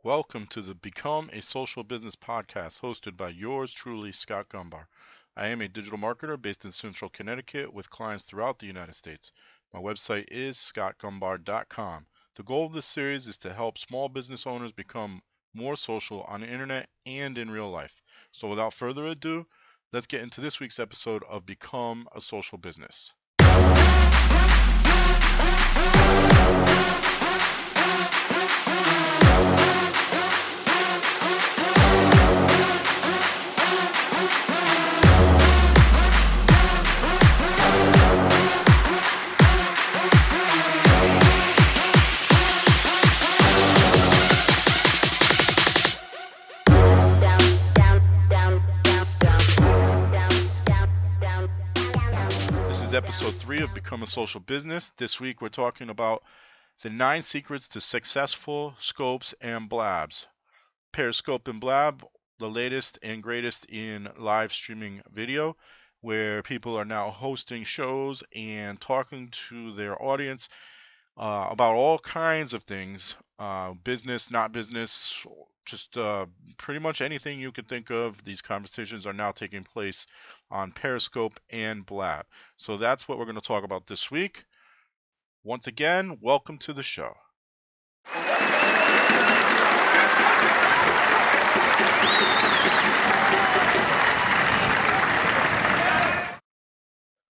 Welcome to the Become a Social Business podcast hosted by yours truly, Scott Gombar. I am a digital marketer based in Central Connecticut with clients throughout the United States. My website is scottgumbar.com. The goal of this series is to help small business owners become more social on the internet and in real life. So without further ado, let's get into this week's episode of Become a Social Business. This is episode 3 of Become a Social Business. This week we're talking about the 9 secrets to successful scopes and blabs. Periscope and Blab, the latest and greatest in live streaming video, where people are now hosting shows and talking to their audience about all kinds of things, business, not business, just pretty much anything you can think of. These conversations are now taking place on Periscope and Blab. So that's what we're going to talk about this week. Once again, welcome to the show.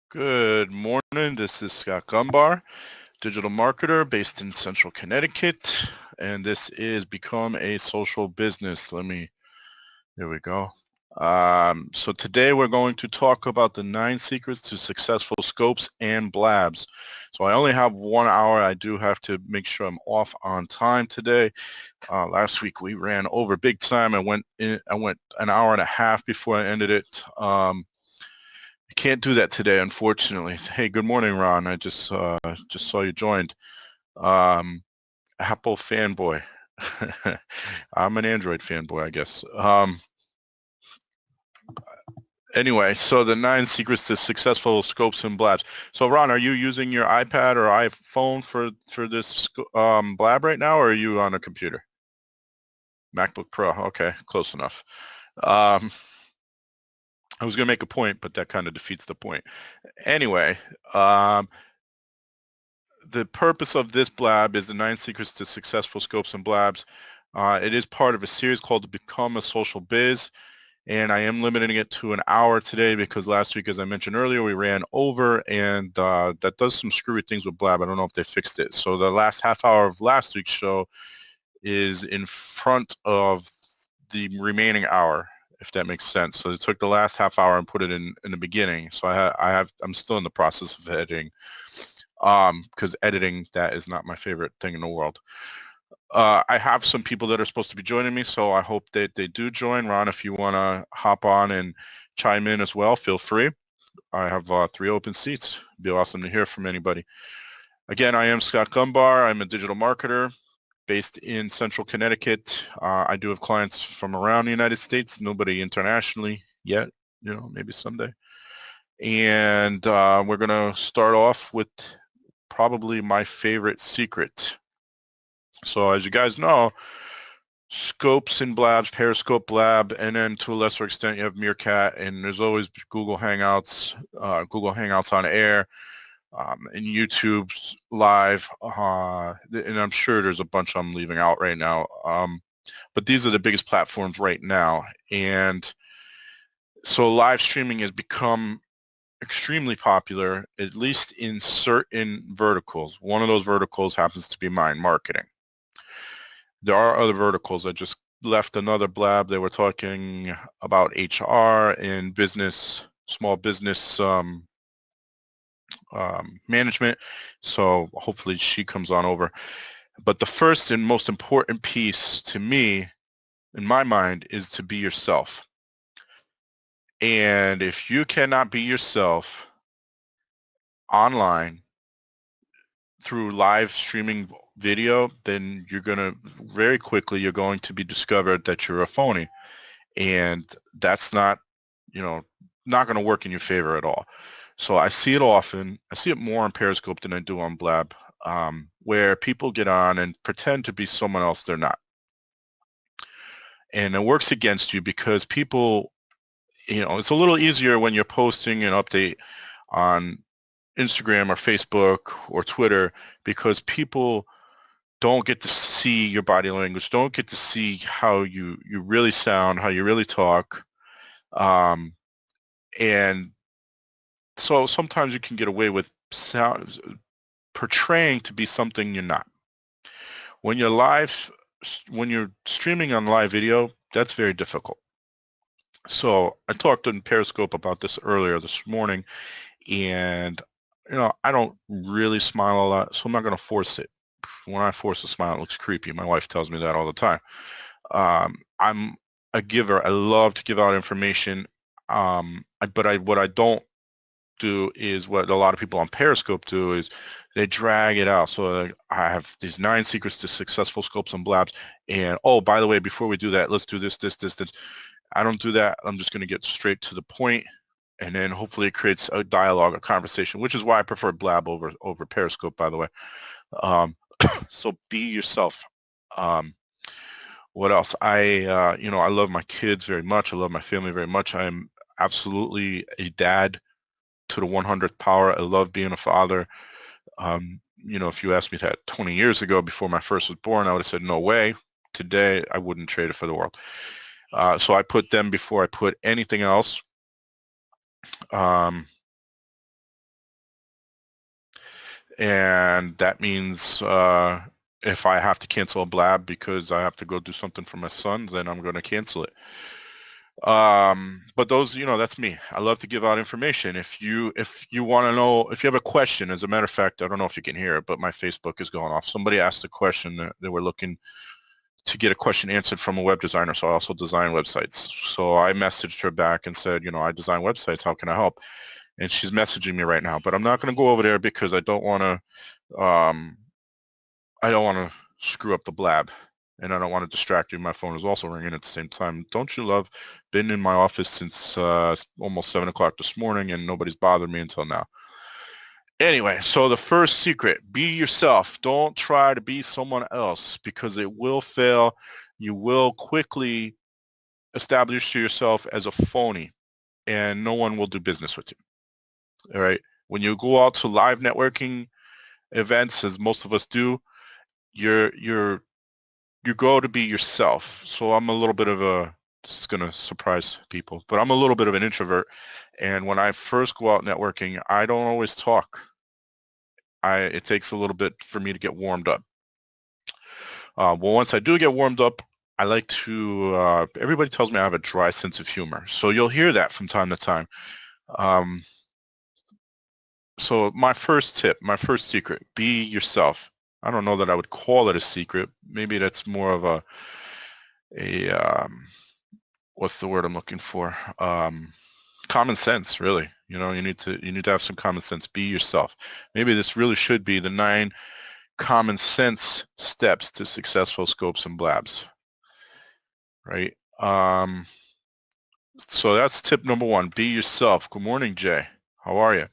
Good morning. This is Scott Gombar, digital marketer based in Central Connecticut, and this is Become a Social Business. There we go. So today we're going to talk about the 9 secrets to successful scopes and blabs. So I only have 1 hour. I do have to make sure I'm off on time today. Last week we ran over big time. I went an hour and a half before I ended it. I can't do that today, unfortunately. Hey, good morning, Ron. I just saw you joined. Apple fanboy. I'm an Android fanboy, I guess. Anyway, so the 9 secrets to successful scopes and blabs. So, Ron, are you using your iPad or iPhone for this blab right now, or are you on a computer? MacBook Pro. Okay, close enough. I was going to make a point, but that kind of defeats the point. Anyway, the purpose of this blab is the 9 secrets to successful scopes and blabs. It is part of a series called Become a Social Biz, and I am limiting it to an hour today because last week, as I mentioned earlier, we ran over, and that does some screwy things with Blab. I don't know if they fixed it. So the last half hour of last week's show is in front of the remaining hour, if that makes sense. So they took the last half hour and put it in the beginning. So I'm still in the process of editing, because editing, that is not my favorite thing in the world. I have some people that are supposed to be joining me, so I hope that they do join. Ron, if you want to hop on and chime in as well, feel free. I have 3 open seats. It'd be awesome to hear from anybody. Again, I am Scott Gumbar. I'm a digital marketer based in Central Connecticut. I do have clients from around the United States, nobody internationally yet, maybe someday. And we're going to start off with probably my favorite secret. So as you guys know, scopes and blabs, Periscope Blab, and then to a lesser extent you have Meerkat, and there's always Google Hangouts on air, and YouTube Live, and I'm sure there's a bunch I'm leaving out right now. But these are the biggest platforms right now, and so live streaming has become extremely popular, at least in certain verticals. One of those verticals happens to be mine, marketing. There are other verticals. I just left another blab. They were talking about HR and business, small business management. So hopefully she comes on over. But the first and most important piece to me, in my mind, is to be yourself. And if you cannot be yourself online through live streaming video, then you're going to be discovered that you're a phony. And that's not going to work in your favor at all. So I see it often. I see it more on Periscope than I do on Blab, where people get on and pretend to be someone else they're not. And it works against you because people, it's a little easier when you're posting an update on Instagram or Facebook or Twitter because people don't get to see your body language, don't get to see how you really sound, how you really talk. And so sometimes you can get away with portraying to be something you're not. When you're streaming on live video, that's very difficult. So I talked in Periscope about this earlier this morning, and I don't really smile a lot, so I'm not going to force it. When I force a smile, it looks creepy. My wife tells me that all the time. I'm a giver. I love to give out information, but what I don't do is what a lot of people on Periscope do is they drag it out. So I have these 9 secrets to successful scopes and blabs, and oh, by the way, before we do that, let's do this. I don't do that. I'm just going to get straight to the point, and then hopefully it creates a dialogue, a conversation, which is why I prefer Blab over Periscope, by the way. So be yourself. What else? I love my kids very much. I love my family very much. I'm absolutely a dad to the 100th power. I love being a father. If you asked me that 20 years ago before my first was born, I would have said, no way. Today, I wouldn't trade it for the world. So I put them before I put anything else. And that means if I have to cancel a blab because I have to go do something for my son, then I'm going to cancel it. But those, that's me. I love to give out information. If you want to know, if you have a question, as a matter of fact, I don't know if you can hear it, but my Facebook is going off. Somebody asked a question that they were looking to get a question answered from a web designer. So I also design websites. So I messaged her back and said, I design websites. How can I help? And she's messaging me right now, but I'm not going to go over there because I don't want to screw up the blab, and I don't want to distract you. My phone is also ringing at the same time. Don't you love? Been in my office since almost 7 o'clock this morning, and nobody's bothered me until now. Anyway, so the first secret, be yourself. Don't try to be someone else because it will fail. You will quickly establish yourself as a phony, and no one will do business with you. All right. When you go out to live networking events, as most of us do, you go to be yourself. So I'm a little bit of this is going to surprise people, but I'm a little bit of an introvert. And when I first go out networking, I don't always talk. It takes a little bit for me to get warmed up. Well, once I do get warmed up, I like to, everybody tells me I have a dry sense of humor. So you'll hear that from time to time. So my first tip, my first secret, be yourself. I don't know that I would call it a secret. Maybe that's more of a what's the word I'm looking for? Common sense, really. You need to have some common sense. Be yourself. Maybe this really should be the 9 common sense steps to successful scopes and blabs, right? So that's tip number 1. Be yourself. Good morning, Jay. How are you?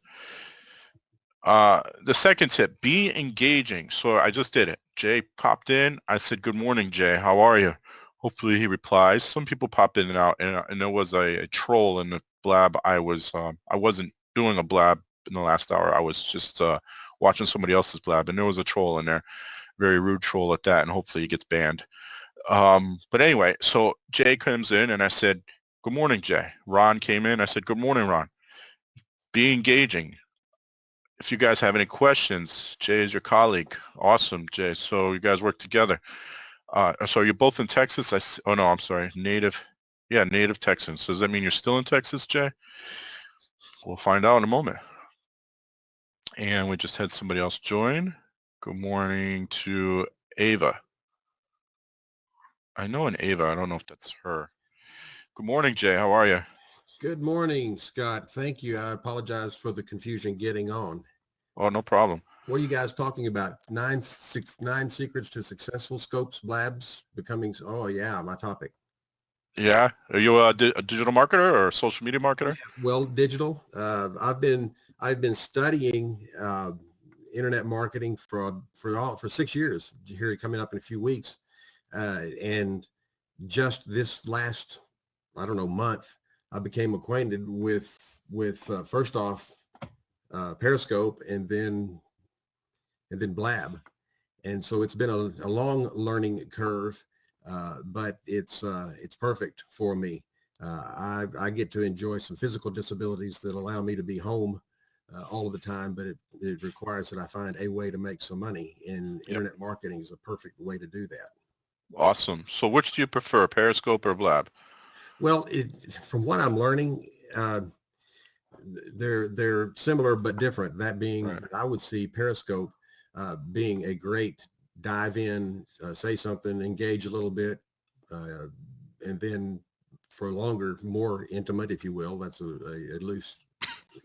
The second tip, be engaging. So I just did it. Jay popped in. I said, good morning, Jay. How are you? Hopefully he replies. Some people popped in and out, and there was a troll in the blab. I wasn't doing a blab in the last hour. I was just watching somebody else's blab, and there was a troll in there, very rude troll at that, and hopefully he gets banned. But anyway, so Jay comes in, and I said, good morning, Jay. Ron came in. I said, good morning, Ron. Be engaging. If you guys have any questions, Jay is your colleague. Awesome, Jay. So you guys work together. So you're both in Texas? Oh, no, I'm sorry. Native Texans. So does that mean you're still in Texas, Jay? We'll find out in a moment. And we just had somebody else join. Good morning to Ava. I know an Ava. I don't know if that's her. Good morning, Jay. How are you? Good morning, Scott. Thank you. I apologize for the confusion getting on. Oh, no problem. What are you guys talking about? 9 secrets to successful scopes, blabs, becoming. Oh yeah, my topic. Yeah. Are you a digital marketer or a social media marketer? Well, digital. I've been studying internet marketing for 6 years. Here coming up in a few weeks, and just this last, I don't know, month, I became acquainted with first off Periscope and then Blab. And so it's been a long learning curve, but it's perfect for me. I get to enjoy some physical disabilities that allow me to be home all of the time, but it requires that I find a way to make some money, and Yep. internet marketing is a perfect way to do that. Awesome. So which do you prefer, Periscope or Blab? Well, from what I'm learning, they're similar but different. That being, Right. I would see Periscope being a great dive in, say something, engage a little bit, and then for longer, more intimate, if you will. That's a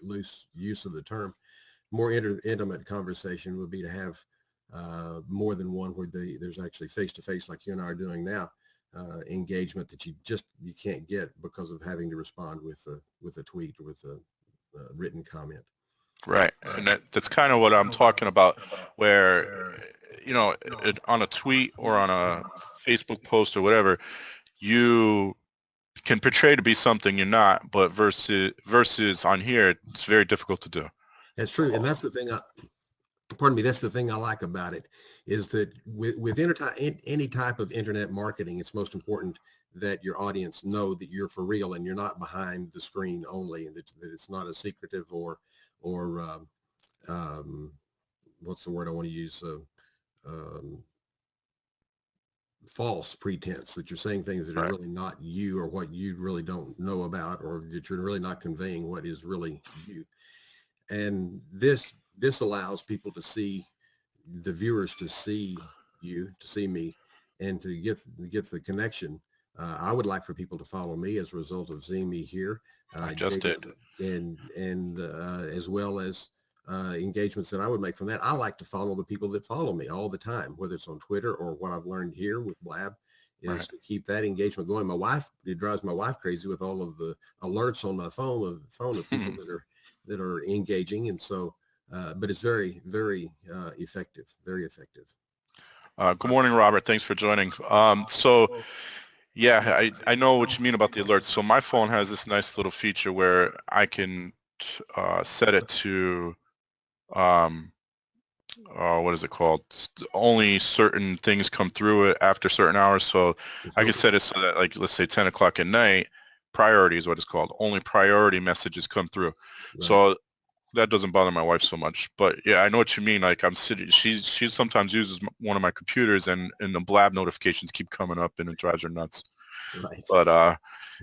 loose use of the term. More intimate conversation would be to have more than one where there's actually face to face, like you and I are doing now. Engagement that you can't get because of having to respond with a tweet or with a written comment. Right. And that's kind of what I'm talking about, where, on a tweet or on a Facebook post or whatever, you can portray to be something you're not, but versus on here, it's very difficult to do. That's true. And that's the thing pardon me, that's the thing I like about it, is that with any type of internet marketing, it's most important that your audience know that you're for real and you're not behind the screen only, and that it's not a secretive or what's the word I want to use? Um, False pretense, that you're saying things that are Right. really not you, or what you really don't know about, or that you're really not conveying what is really you. And this allows people to see, the viewers to see you, to see me, and to get the connection. I would like for people to follow me as a result of seeing me here, I just did. and as well as engagements that I would make from that. I like to follow the people that follow me all the time, whether it's on Twitter or what I've learned here with Blab, is Right. to keep that engagement going. It drives my wife crazy with all of the alerts on my phone of people that are engaging, and so. But it's very, very effective. Very effective. Good morning, Robert. Thanks for joining. So yeah, I know what you mean about the alerts. So my phone has this nice little feature where I can set it to um, what is it called? Only certain things come through it after certain hours. So I can set it so that, like, let's say 10 o'clock at night, priority is what it's called. Only priority messages come through. Right. So that doesn't bother my wife so much. But yeah, I know what you mean. Like, I'm sitting, she sometimes uses one of my computers, and the Blab notifications keep coming up, and it drives her nuts. Right. But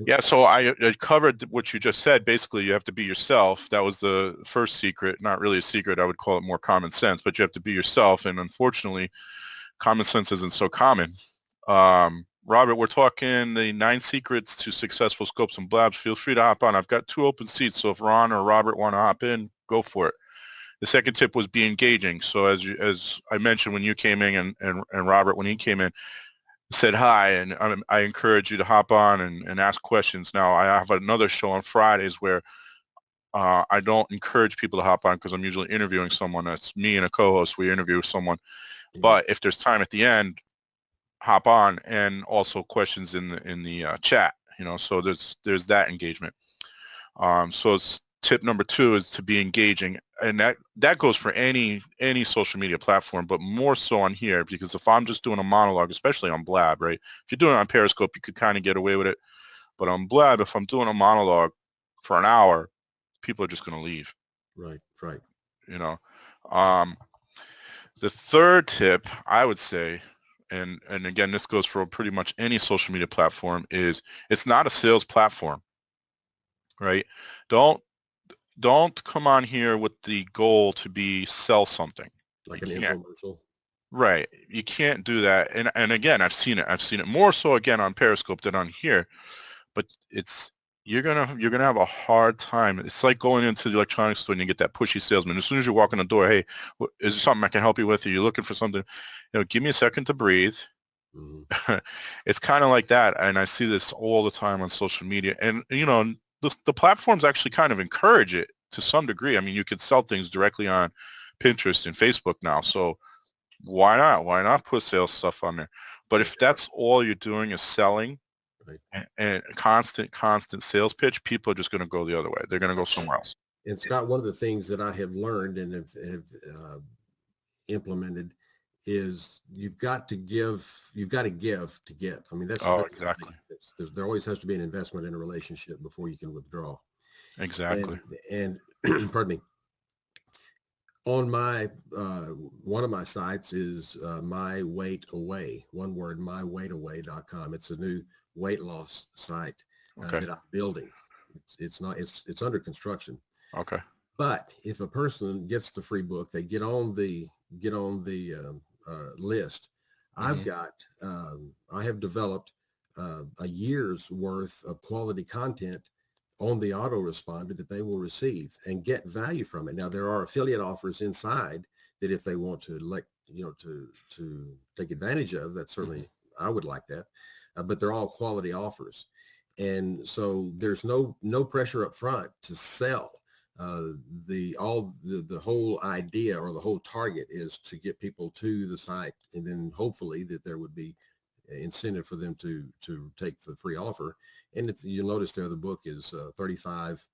yeah, so I covered what you just said. Basically, you have to be yourself. That was the first secret. Not really a secret. I would call it more common sense, but you have to be yourself. And unfortunately, common sense isn't so common. Robert, we're talking the 9 secrets to successful scopes and blabs. Feel free to hop on. I've got 2 open seats, so if Ron or Robert want to hop in, go for it. The second tip was be engaging. So as I mentioned when you came in, and Robert when he came in, said hi, and I encourage you to hop on and ask questions. Now, I have another show on Fridays where I don't encourage people to hop on because I'm usually interviewing someone. That's me and a co-host. We interview someone. But if there's time at the end, hop on, and also questions in the chat. So there's that engagement. So tip number 2 is to be engaging, and that goes for any social media platform, but more so on here, because if I'm just doing a monologue, especially on Blab, right? If you're doing it on Periscope, you could kind of get away with it, but on Blab, if I'm doing a monologue for an hour, people are just going to leave. Right. Right. The third tip, I would say, and again, this goes for pretty much any social media platform, is it's not a sales platform, right? Don't come on here with the goal to sell something. Like You an can't. infomercial. Right. You can't do that. And again, I've seen it more so again on Periscope than on here. But you're gonna have a hard time. It's like going into the electronics store and you get that pushy salesman. As soon as you walk in the door, hey, is there something I can help you with? Are you looking for something? Give me a second to breathe. Mm-hmm. It's kind of like that, and I see this all the time on social media. And the platforms actually kind of encourage it to some degree. I mean, you could sell things directly on Pinterest and Facebook now, so why not? Why not put sales stuff on there? But if that's all you're doing is selling Right. and constant sales pitch, people are just going to go the other way. They're going to go somewhere else. And Scott, one of the things that I have learned and have implemented is you've got to give to get. I mean, Oh, that's exactly. there always has to be an investment in a relationship before you can withdraw. Exactly. And pardon me. On my one of my sites is My Weight Away, one word, myweightaway.com. It's a new weight loss site Okay. that I'm building. It's under construction. Okay. But if a person gets the free book, they get on the list. Hmm. I have developed a year's worth of quality content on the autoresponder that they will receive and get value from it. Now there are affiliate offers inside that if they want to to take advantage of, that certainly I would like that, but they're all quality offers, and so there's no pressure up front to sell. The whole idea or the whole target is to get people to the site, and then hopefully that there would be incentive for them to take the free offer. And you'll notice there the book is 35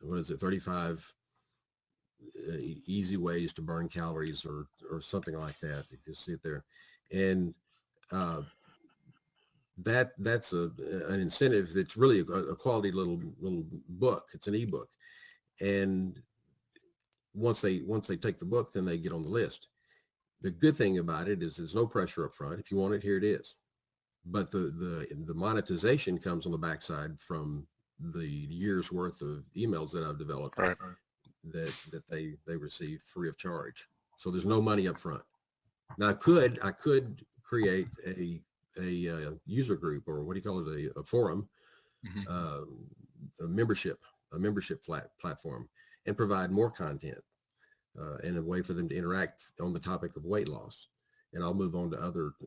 what is it 35 easy ways to burn calories or something like that. You just see it there, and uh, that's an incentive that's really a quality little book. It's an ebook, and once they take the book, then they get on the list. The good thing about it is there's no pressure up front. If you want it, here it is. But the monetization comes on the backside from the year's worth of emails that I've developed Right. that they receive free of charge. So there's no money up front. Now I could create a user group, or what do you call it, a forum, Hmm. uh, a membership platform, and provide more content and a way for them to interact on the topic of weight loss. And I'll move on to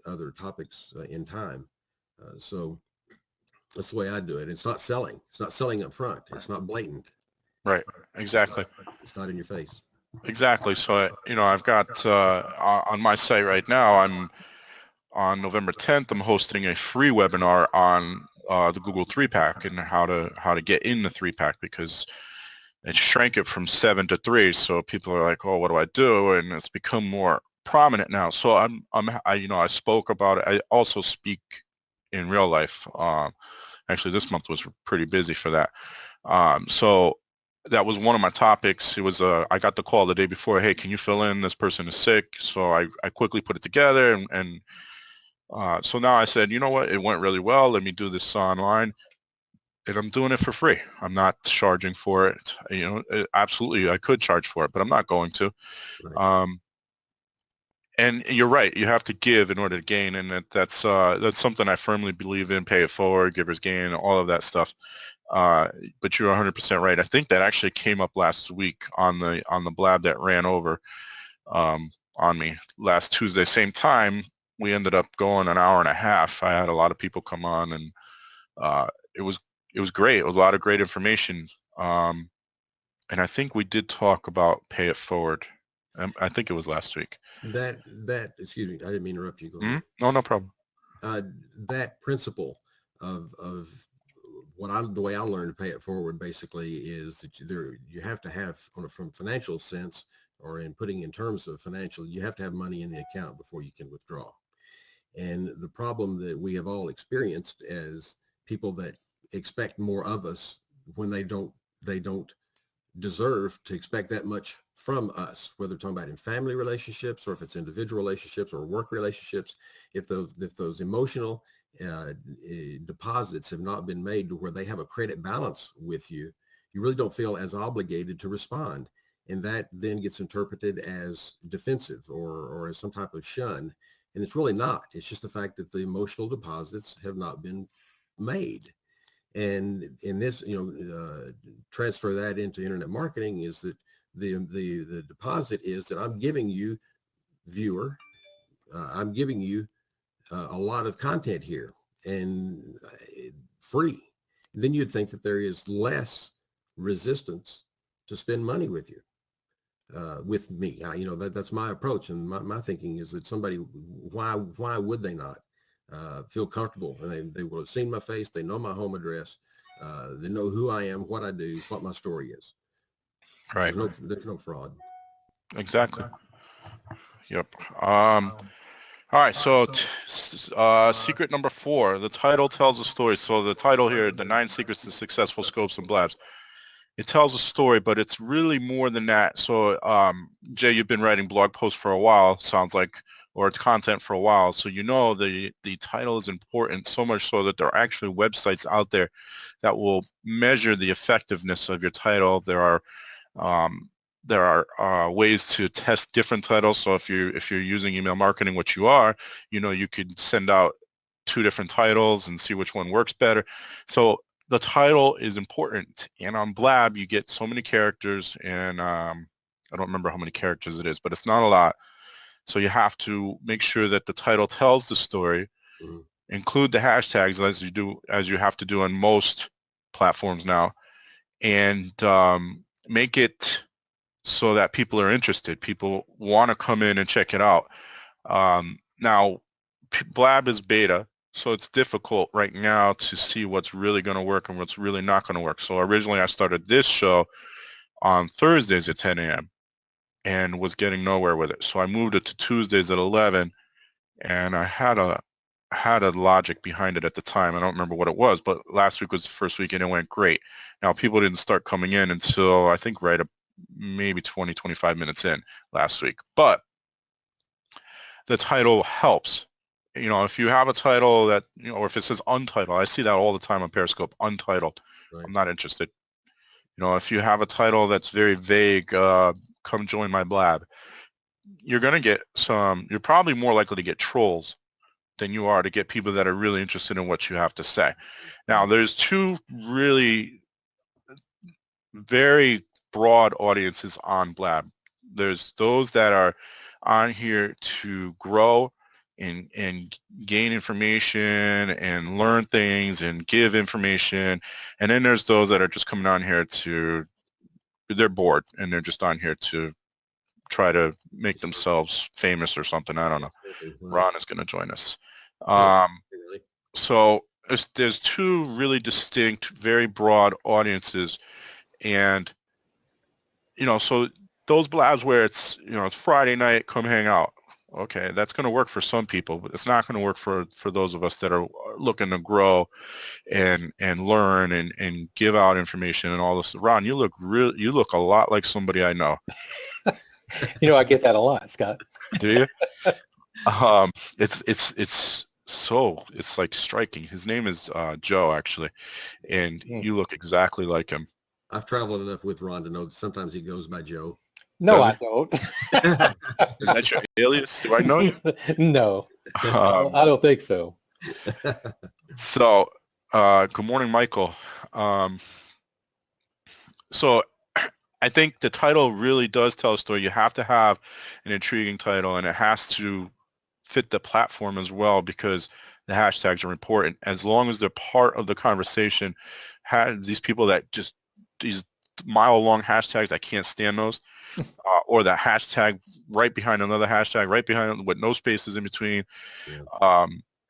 other topics in time. So that's the way I do it. It's not selling. It's not selling up front. It's not blatant. Right. It's not. Exactly. It's not in your face. Exactly. So, I've got on my site right now, I'm on November 10th, I'm hosting a free webinar on the Google 3-pack and how to get in the 3-pack, because it shrank it from 7 to 3. So people are like, oh, what do I do? And it's become more prominent now. So I spoke about it. I also speak in real life. Actually, this month was pretty busy for that. So that was one of my topics. It was I got the call the day before. Hey, can you fill in? This person is sick. So I quickly put it together, and so now I said, you know what? It went really well. Let me do this online, and I'm doing it for free. I'm not charging for it. Absolutely, I could charge for it, but I'm not going to. Right. Um, and you're right. You have to give in order to gain, and that's something I firmly believe in. Pay it forward, givers gain, all of that stuff. But you're 100% right. I think that actually came up last week on the blab that ran over on me last Tuesday, same time. We ended up going an hour and a half. I had a lot of people come on, and uh, it was great. It was a lot of great information. And I think we did talk about pay it forward. I think it was last week. Excuse me, I didn't mean to interrupt you. Go ahead. Mm-hmm. No, no problem. That principle of the way I learned to pay it forward basically is that you have to have, from financial sense, or in putting in terms of financial, you have to have money in the account before you can withdraw. And the problem that we have all experienced as people that expect more of us when they don't deserve to expect that much from us, whether we're talking about in family relationships or if it's individual relationships or work relationships. If those emotional deposits have not been made to where they have a credit balance with you, you really don't feel as obligated to respond. And that then gets interpreted as defensive or as some type of shun. And it's really not. It's just the fact that the emotional deposits have not been made. And in this, transfer that into internet marketing is that the deposit is that I'm giving you, viewer, I'm giving you a lot of content here, and free. Then you'd think that there is less resistance to spend money with you. with me. That's my approach, and my thinking is that somebody, why would they not feel comfortable? And they will have seen my face, they know my home address, they know who I am, what I do, what my story is. Right. There's no fraud. Exactly. Yep. All right. So, secret number 4, the title tells a story. So the title here, The 9 Secrets to Successful Scopes and Blabs. It tells a story, but it's really more than that. So, Jay, you've been writing blog posts for a while, sounds like, or it's content for a while. So the title is important, so much so that there are actually websites out there that will measure the effectiveness of your title. Um, there are ways to test different titles. So if you're using email marketing, which you are, you could send out 2 different titles and see which one works better. So the title is important. And on Blab, you get so many characters, and I don't remember how many characters it is, but it's not a lot. So you have to make sure that the title tells the story, Mhm. include the hashtags as you have to do on most platforms now, and make it so that people are interested. People want to come in and check it out. Now, Blab is beta, so it's difficult right now to see what's really going to work and what's really not going to work. So originally I started this show on Thursdays at 10 a.m. and was getting nowhere with it. So I moved it to Tuesdays at 11, and I had a logic behind it at the time. I don't remember what it was, but last week was the first week and it went great. Now, people didn't start coming in until I think maybe 20, 25 minutes in last week. But the title helps. If you have a title that, or if it says untitled, I see that all the time on Periscope, untitled. Right. I'm not interested. If you have a title that's very vague, come join my Blab, you're probably more likely to get trolls than you are to get people that are really interested in what you have to say. Now, there's 2 really very broad audiences on Blab. There's those that are on here to grow and gain information and learn things and give information. And then there's those that are just coming on here they're bored and they're just on here to try to make themselves famous or something. I don't know. Ron is going to join us. So there's 2 really distinct, very broad audiences. And, so those Blabs where it's Friday night, come hang out. Okay, that's going to work for some people, but it's not going to work for those of us that are looking to grow and learn and give out information and all this. Ron, you look a lot like somebody I know. I get that a lot, Scott. Do you? It's like striking. His name is Joe, actually, and you look exactly like him. I've traveled enough with Ron to know that sometimes he goes by Joe. No, I don't. Is that your alias? Do I know you? No, I don't think so. So, good morning, Michael. So I think the title really does tell a story. You have to have an intriguing title, and it has to fit the platform as well, because the hashtags are important. As long as they're part of the conversation, these people that just these mile-long hashtags, I can't stand those, or the hashtag right behind another hashtag, right behind with no spaces in between. Yeah.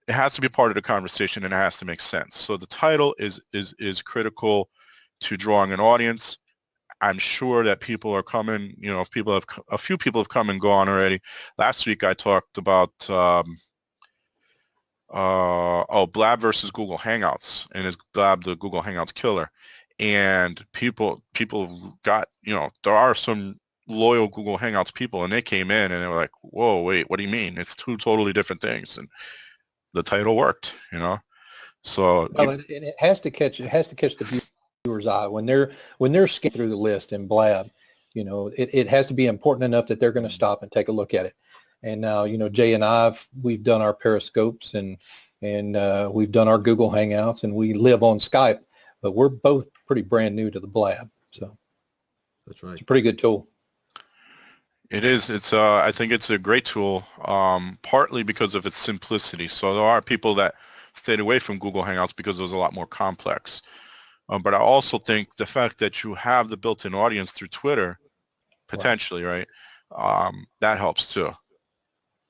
It has to be part of the conversation, and it has to make sense. So the title is critical to drawing an audience. I'm sure that people are coming. A few people have come and gone already. Last week I talked about Blab versus Google Hangouts, and is Blab the Google Hangouts killer? And people got, there are some loyal Google Hangouts people, and they came in and they were like, whoa, wait, what do you mean? It's 2 totally different things. And the title worked, So it has to catch the viewer's eye when they're scanning through the list in Blab. It has to be important enough that they're going to stop and take a look at it. And now, Jay and we've done our Periscopes and we've done our Google Hangouts, and we live on Skype, but we're both pretty brand new to the Blab. So that's right. It's a pretty good tool. It is. I think it's a great tool, partly because of its simplicity. So there are people that stayed away from Google Hangouts because it was a lot more complex. But I also think the fact that you have the built-in audience through Twitter potentially, right? That helps too.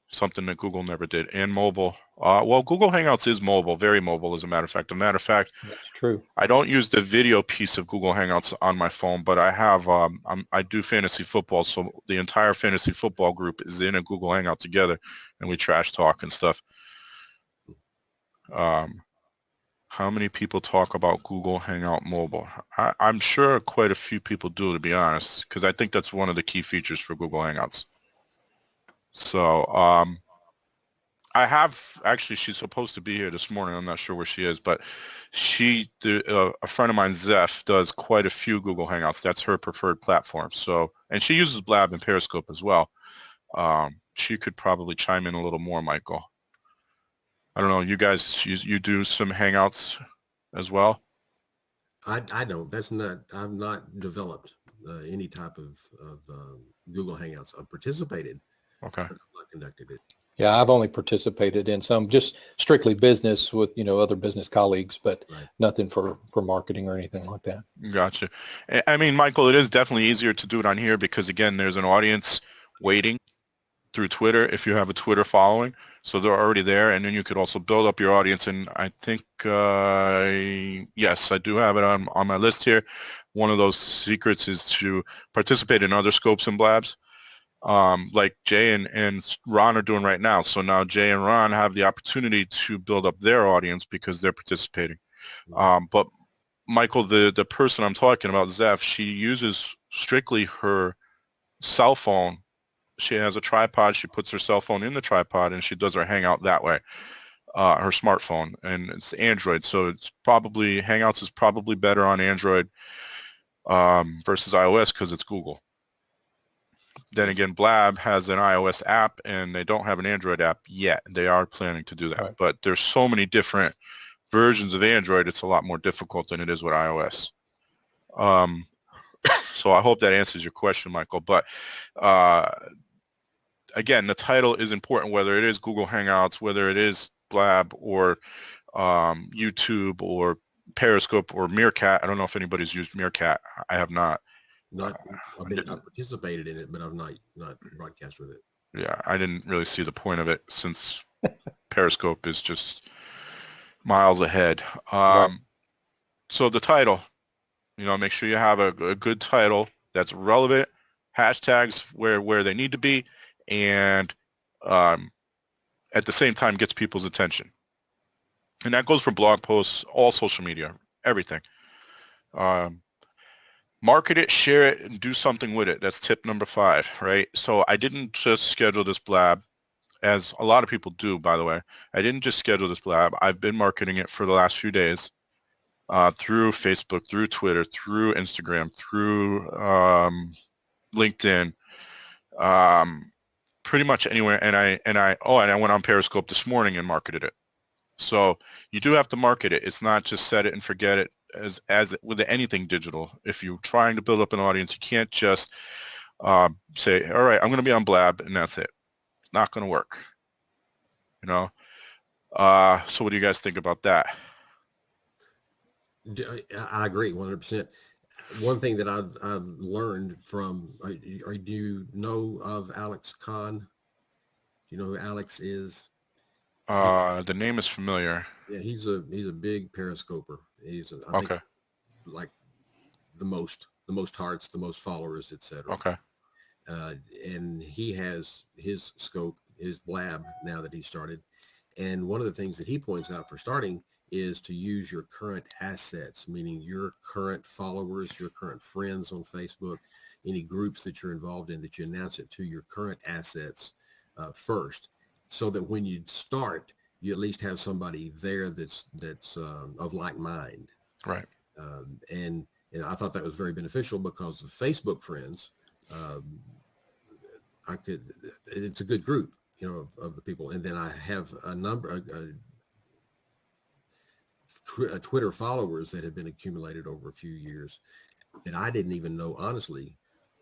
Something that Google never did. And mobile. Well, Google Hangouts is mobile, very mobile, as a matter of fact. As a matter of fact, That's true. I don't use the video piece of Google Hangouts on my phone, but I have, I do fantasy football, so the entire fantasy football group is in a Google Hangout together, and we trash talk and stuff. How many people talk about Google Hangout Mobile? I'm sure quite a few people do, to be honest, because I think that's one of the key features for Google Hangouts. So, I have, actually, she's supposed to be here this morning. I'm not sure where she is, but a friend of mine, Zeph, does quite a few Google Hangouts. That's her preferred platform. So, and she uses Blab and Periscope as well. She could probably chime in a little more, Michael. I don't know. You guys, you do some Hangouts as well? I don't. I've not developed any type of Google Hangouts. I've participated, Okay. but I've not conducted it. Yeah, I've only participated in some, just strictly business with, other business colleagues, but Right. nothing for marketing or anything like that. Gotcha. I mean, Michael, it is definitely easier to do it on here because, again, there's an audience waiting through Twitter if you have a Twitter following. So they're already there, and then you could also build up your audience. And I think, yes, I do have it on my list here. One of those secrets is to participate in other scopes and blabs, like Jay and Ron are doing right now. So now Jay and Ron have the opportunity to build up their audience because they're participating. But Michael, the person I'm talking about, Zeph, she uses strictly her cell phone. She has a tripod. She puts her cell phone in the tripod, and she does her Hangout that way, her smartphone. And it's Android, so it's probably, Hangouts is probably better on Android versus iOS because it's Google. Then again, Blab has an iOS app, and they don't have an Android app yet. They are planning to do that. Right. But there's so many different versions of Android, it's a lot more difficult than it is with iOS. So I hope that answers your question, Michael. But again, the title is important, whether it is Google Hangouts, whether it is Blab or YouTube or Periscope or Meerkat. I don't know if anybody's used Meerkat. I have not. I've participated in it, but I've not broadcast with it. Yeah, I didn't really see the point of it since Periscope is just miles ahead. Right. So the title, make sure you have a good title that's relevant, hashtags where they need to be, and at the same time gets people's attention. And that goes for blog posts, all social media, everything. Market it, share it, and do something with it. That's tip number 5, right? So I didn't just schedule this blab, as a lot of people do, by the way. I didn't just schedule this blab. I've been marketing it for the last few days through Facebook, through Twitter, through Instagram, through LinkedIn, pretty much anywhere. And I went on Periscope this morning and marketed it. So you do have to market it. It's not just set it and forget it as with anything digital. If you're trying to build up an audience, you can't just say, all right, I'm going to be on Blab and that's it. It's not going to work. So what do you guys think about that? I agree 100%. One thing that I've learned from, do you know of Alex Kahn? Do you know who Alex is? The name is familiar. Yeah, he's a big Periscoper. He's I think, like the most hearts, the most followers, etc. Okay. And he has his scope, his Blab now that he started. And one of the things that he points out for starting is to use your current assets, meaning your current followers, your current friends on Facebook, any groups that you're involved in, that you announce it to your current assets first, so that when you start, you at least have somebody there that's of like mind. Right. And I thought that was very beneficial because of Facebook friends. It's a good group, of the people. And then I have a number Twitter followers that have been accumulated over a few years that I didn't even know. Honestly,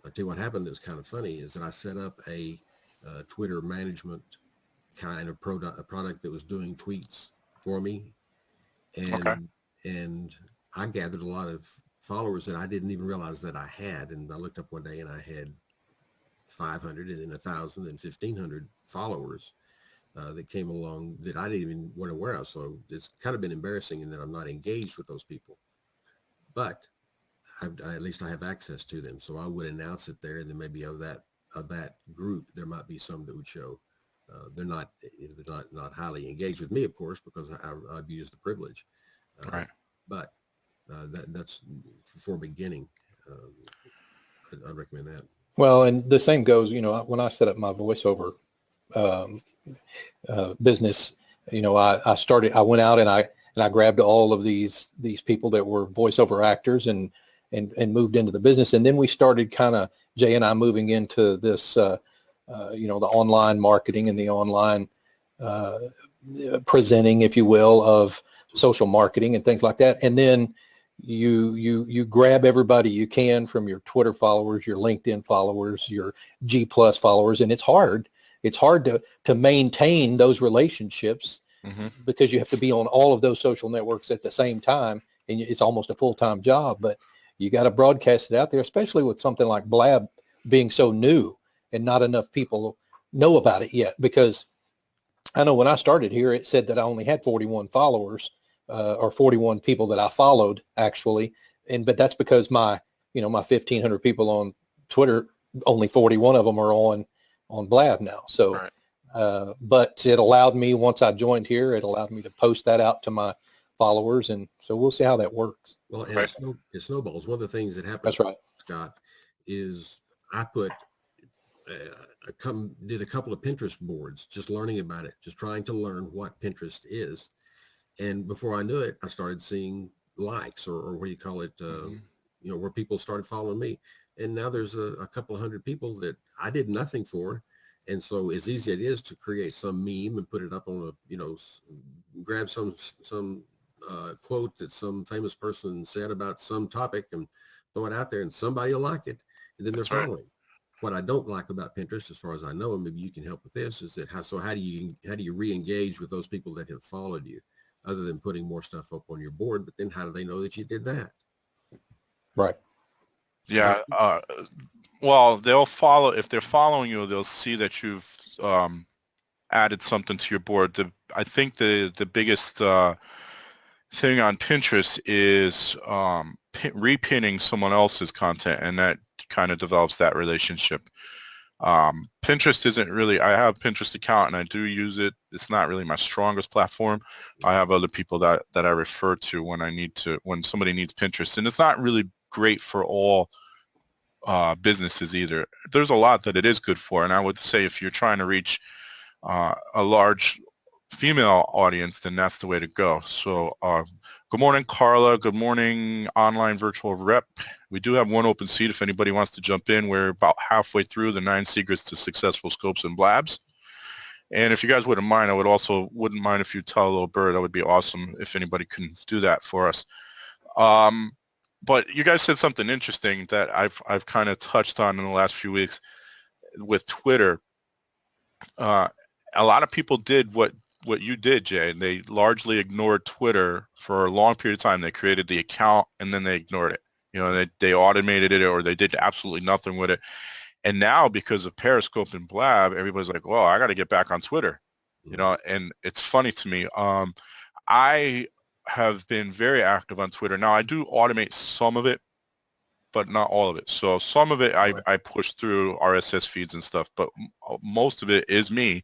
I'll tell you what happened that's kind of funny is that I set up a Twitter management kind of product that was doing tweets for me. And I gathered a lot of followers that I didn't even realize that I had. And I looked up one day and I had 500 and then 1,000 and 1,500 followers that came along that I didn't even want to aware of. So it's kind of been embarrassing in that I'm not engaged with those people, but at least I have access to them. So I would announce it there, and then maybe of that group, there might be some that would show. They're not highly engaged with me, of course, because I've used the privilege. Right. But that's for beginning. I'd recommend that. Well, and the same goes, when I set up my voiceover business, I went out and I grabbed all of these people that were voiceover actors and moved into the business. And then we started Jay and I moving into this, the online marketing and the online presenting, if you will, of social marketing and things like that. And then you grab everybody you can from your Twitter followers, your LinkedIn followers, your G+ followers, and it's hard to maintain those relationships because you have to be on all of those social networks at the same time, and it's almost a full-time job. But you got to broadcast it out there, especially with something like Blab being so new and not enough people know about it yet. Because I know when I started here, it said that I only had 41 followers. Or 41 people that I followed actually. But that's because my 1,500 people on Twitter, only 41 of them are on Blab now. So, right. But it allowed me, once I joined here, it allowed me to post that out to my followers. And so we'll see how that works. Well, and it snowballs. One of the things that happened, that's right, Scott, is I put, did a couple of Pinterest boards, just learning about it, just trying to learn what Pinterest is. And before I knew it, I started seeing likes or what do you call it, where people started following me. And now there's a couple of hundred people that I did nothing for. And so as easy as it is to create some meme and put it up on grab some quote that some famous person said about some topic and throw it out there and somebody will like it. And then they're following. Right. What I don't like about Pinterest, as far as I know, and maybe you can help with this, is that how do you re-engage with those people that have followed you? Other than putting more stuff up on your board, but then how do they know that you did that? Right. Yeah. Well, they'll follow, if they're following you, they'll see that you've added something to your board. I think the biggest thing on Pinterest is repinning someone else's content, and that kind of develops that relationship. Pinterest isn't really, I have a Pinterest account and I do use it. It's not really my strongest platform. I have other people that I refer to when somebody needs Pinterest, and it's not really great for all businesses either. There's a lot that it is good for, and I would say if you're trying to reach a large female audience, then that's the way to go. So good morning, Carla. Good morning, online virtual rep. We do have one open seat if anybody wants to jump in. We're about halfway through the 9 secrets to successful scopes and blabs. And if you guys wouldn't mind, I wouldn't mind if you tell a little bird. That would be awesome if anybody can do that for us. But you guys said something interesting that I've kind of touched on in the last few weeks with Twitter. A lot of people did what you did, Jay, and they largely ignored Twitter for a long period of time. They created the account and then they ignored it. They automated it, or they did absolutely nothing with it. And now, because of Periscope and Blab, everybody's like, well, I got to get back on Twitter, and it's funny to me. I have been very active on Twitter. Now, I do automate some of it, but not all of it. So some of it I push through RSS feeds and stuff, but most of it is me.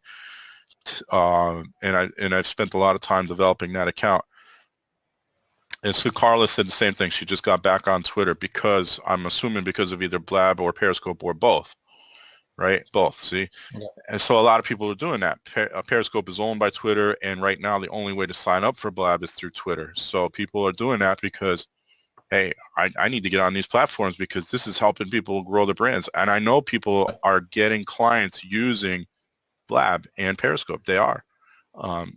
And I've spent a lot of time developing that account. And so Carla said the same thing. She just got back on Twitter because, I'm assuming, because of either Blab or Periscope or both, right? Both, see? Yeah. And so a lot of people are doing that. Periscope is owned by Twitter, and right now the only way to sign up for Blab is through Twitter. So people are doing that because, hey, I need to get on these platforms because this is helping people grow their brands. And I know people are getting clients using Blab and Periscope. They are.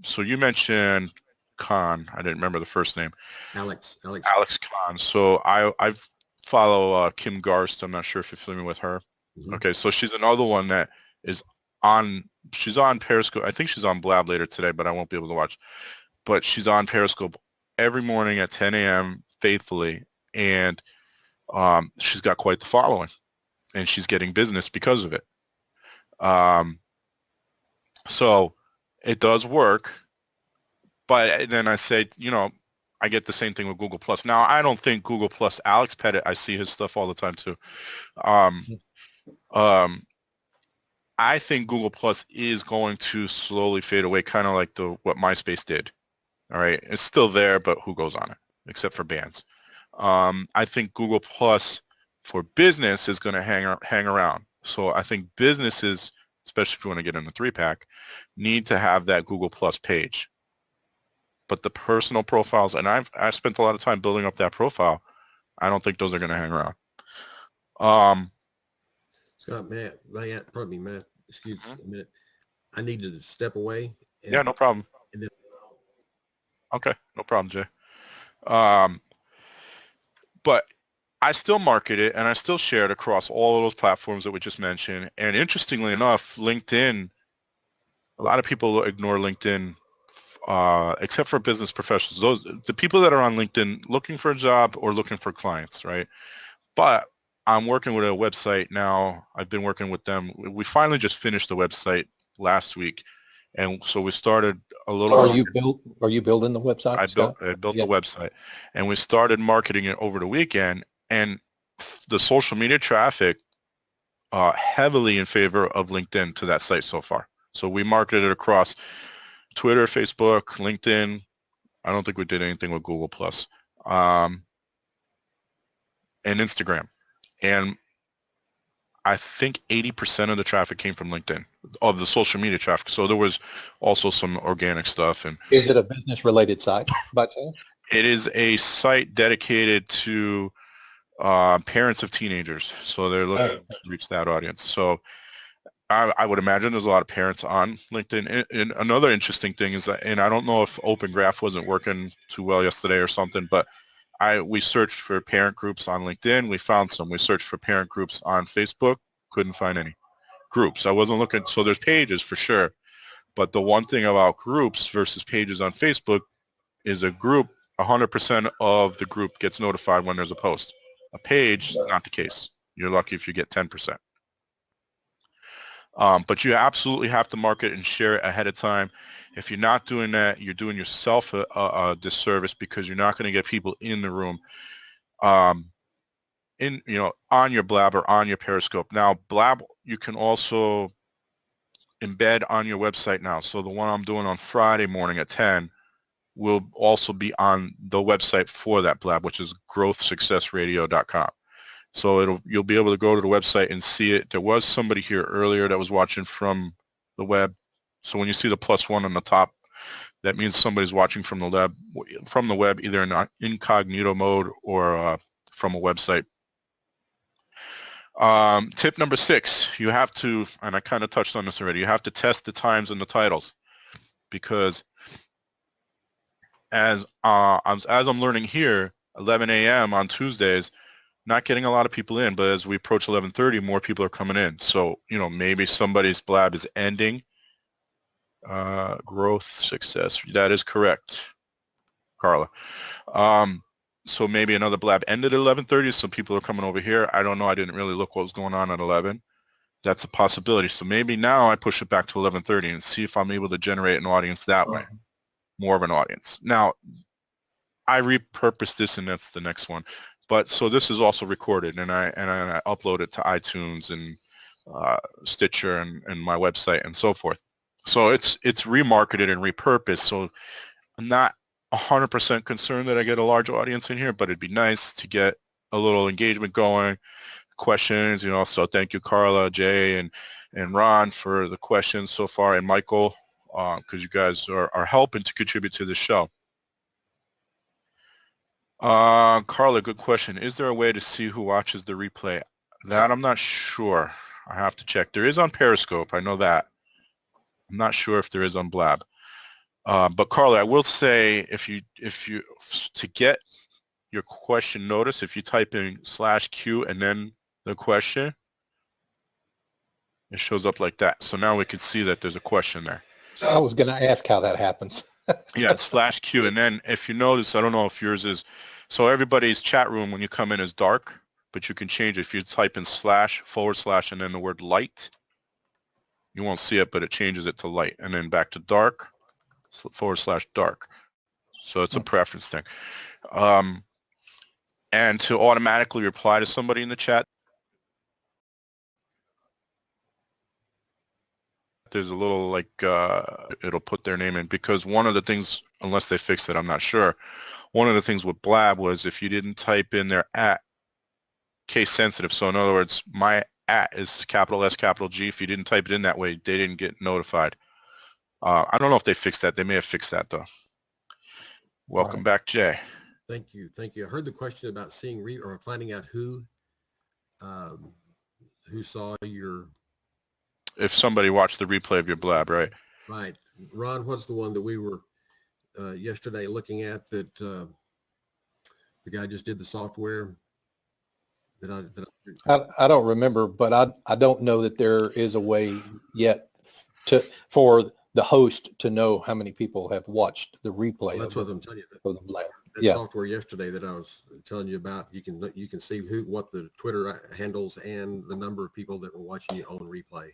So you mentioned Khan. I didn't remember the first name. Alex Khan. So I follow Kim Garst. I'm not sure if you're familiar with her. Mm-hmm. Okay, so she's another one that is she's on Periscope. I think she's on Blab later today, but I won't be able to watch. But she's on Periscope every morning at 10 a.m. faithfully, and she's got quite the following, and she's getting business because of it. So it does work, but then I say, I get the same thing with Google Plus. Now, I don't think Google Plus, Alex Pettit, I see his stuff all the time too. Um, um, I think Google Plus is going to slowly fade away, kind of like what MySpace did. All right, it's still there, but who goes on it except for bands? I think Google Plus for business is going to hang around. So I think businesses, especially if you want to get in the 3-pack, need to have that Google Plus page. But the personal profiles, and I've spent a lot of time building up that profile, I don't think those are going to hang around. Scott, pardon me, Matt, excuse me a minute. I need to step away. Yeah, no problem. And then, Okay, no problem, Jay. But I still market it and I still share it across all of those platforms that we just mentioned. And interestingly enough, LinkedIn, a lot of people ignore LinkedIn, except for business professionals. The people that are on LinkedIn looking for a job or looking for clients, right? But I'm working with a website now. I've been working with them. We finally just finished the website last week. And so we started a little. Are you building the website, I Scott? built the website, and we started marketing it over the weekend. And the social media traffic heavily in favor of LinkedIn to that site so far. So we marketed it across Twitter, Facebook, LinkedIn. I don't think we did anything with Google Plus, and Instagram. And I think 80% of the traffic came from LinkedIn, of the social media traffic. So there was also some organic stuff. And is it a business related site by chance? it is a site dedicated to parents of teenagers. So they're looking to reach that audience. So I would imagine there's a lot of parents on LinkedIn. And another interesting thing is that, and I don't know if Open Graph wasn't working too well yesterday or something, but we searched for parent groups on LinkedIn. We found some. We searched for parent groups on Facebook. Couldn't find any groups. I wasn't looking. So there's pages for sure. But the one thing about groups versus pages on Facebook is a group, 100% of the group gets notified when there's a post. A page, not the case. You're lucky if you get 10%. But you absolutely have to market and share it ahead of time. If you're not doing that, you're doing yourself a disservice, because you're not going to get people in the room, on your Blab or on your Periscope. Now, Blab, you can also embed on your website now. So the one I'm doing on Friday morning at 10 will also be on the website for that Blab, which is growthsuccessradio.com. So you'll be able to go to the website and see it. There was somebody here earlier that was watching from the web. So when you see the +1 on the top, that means somebody's watching from the web, either in incognito mode or from a website. Tip number 6, you have to, and I kind of touched on this already, you have to test the times and the titles, because as I'm learning here, 11 a.m. on Tuesdays, not getting a lot of people in, but as we approach 11:30, more people are coming in. So, maybe somebody's Blab is ending. Growth success. That is correct, Carla. So maybe another Blab ended at 11:30. Some people are coming over here. I don't know. I didn't really look what was going on at 11. That's a possibility. So maybe now I push it back to 11:30 and see if I'm able to generate an audience that way, more of an audience. Now, I repurpose this, and that's the next one. But so this is also recorded, and I upload it to iTunes and Stitcher and my website and so forth. So it's remarketed and repurposed. So I'm not 100% concerned that I get a large audience in here, but it'd be nice to get a little engagement going, questions, So thank you, Carla, Jay, and Ron for the questions so far, and Michael, because you guys are helping to contribute to the show. Carla, good question. Is there a way to see who watches the replay? That I'm not sure. I have to check. There is on Periscope. I know that. I'm not sure if there is on Blab. But Carla, I will say, if you to get your question notice, if you type in /Q and then the question, it shows up like that. So now we can see that there's a question there. I was going to ask how that happens. Yeah, /Q, and then if you notice, I don't know if yours is, so everybody's chat room when you come in is dark, but you can change it if you type in // and then the word light. You won't see it, but it changes it to light, and then back to dark / dark. So it's a preference thing. And to automatically reply to somebody in the chat, there's a little like it'll put their name in, because one of the things, unless they fix it, I'm not sure. One of the things with Blab was if you didn't type in their case sensitive. So in other words, my is capital S, capital G. If you didn't type it in that way, they didn't get notified. I don't know if they fixed that. They may have fixed that though. Welcome back, Jay. Thank you. Thank you. I heard the question about seeing or finding out who saw your. If somebody watched the replay of your Blab, right? Right. Ron, what's the one that we were yesterday looking at that the guy just did the software? I don't remember, but I don't know that there is a way yet for the host to know how many people have watched the replay. That's what I'm telling you. For the Blab. That software yesterday that I was telling you about, you can see what the Twitter handles and the number of people that were watching you on replay.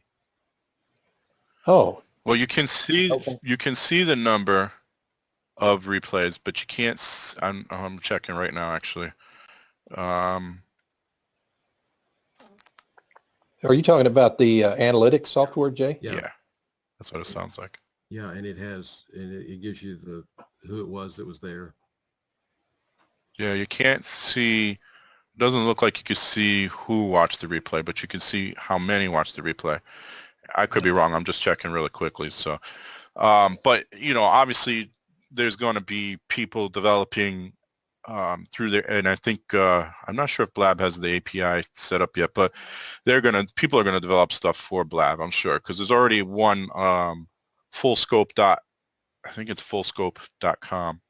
Oh, well, you can see the number of replays, but you can't. I'm checking right now, actually. Are you talking about the analytics software, Jay? Yeah, that's what it sounds like. Yeah, and it gives you who it was that was there. Yeah, you can't see. It doesn't look like you can see who watched the replay, but you can see how many watched the replay. I could be wrong. I'm just checking really quickly. So, but obviously, there's going to be people developing through there, and I think I'm not sure if Blab has the API set up yet, but people are gonna develop stuff for Blab, I'm sure, because there's already one fullscope. I think it's fullscope.com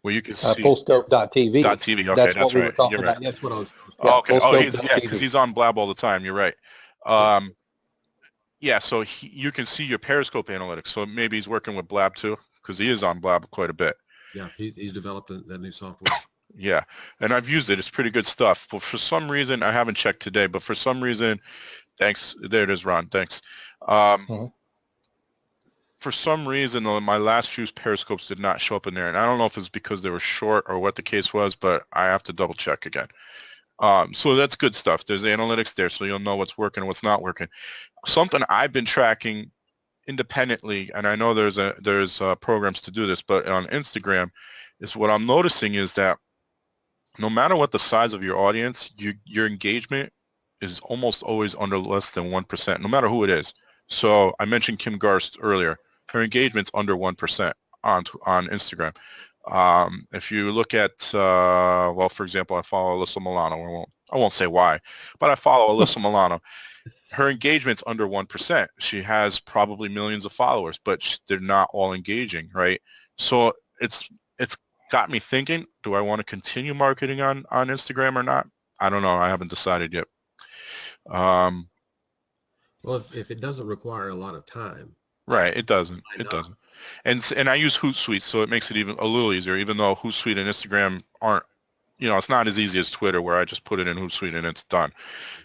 where you can see fullscope.tv. .tv. Okay, that's what we right. were talking You're about. right. That's what I was. Yeah, okay. Fullscope.tv. Because he's on Blab all the time. You're right. Yeah, so you can see your Periscope analytics. So maybe he's working with Blab too, because he is on Blab quite a bit. Yeah, he's developed that new software. Yeah, and I've used it. It's pretty good stuff. But for some reason, I haven't checked today, but for some reason, thanks. There it is, Ron. Thanks. For some reason, though, my last few Periscopes did not show up in there. And I don't know if it's because they were short or what the case was, but I have to double check again. So that's good stuff. There's analytics there, so you'll know what's working and what's not working. Something I've been tracking independently, and I know there's programs to do this, but on Instagram, is what I'm noticing is that no matter what the size of your audience, your engagement is almost always under less than 1%, no matter who it is. So I mentioned Kim Garst earlier. Her engagement's under 1% on Instagram. If you look at, well, for example, I follow Alyssa Milano. I won't say why, but I follow Alyssa Milano. Her engagement's under 1%. She has probably millions of followers, but they're not all engaging, right? So it's got me thinking, do I want to continue marketing on Instagram or not? I don't know. I haven't decided yet. Well, if it doesn't require a lot of time. Right, it doesn't. It doesn't. And I use Hootsuite, so it makes it even a little easier, even though Hootsuite and Instagram aren't, it's not as easy as Twitter where I just put it in Hootsuite and it's done.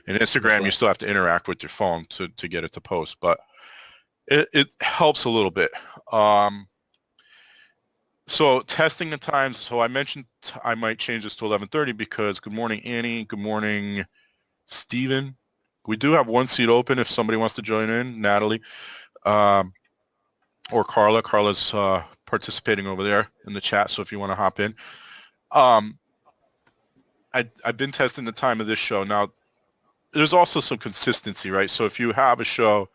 In Instagram, you still have to interact with your phone to get it to post, but it helps a little bit. So testing the times. So I mentioned I might change this to 11:30 because good morning, Annie. Good morning, Steven. We do have one seat open if somebody wants to join in, Natalie. Or Carla. Carla's participating over there in the chat, so if you want to hop in. I've been testing the time of this show. Now, there's also some consistency, right? So if you have a show,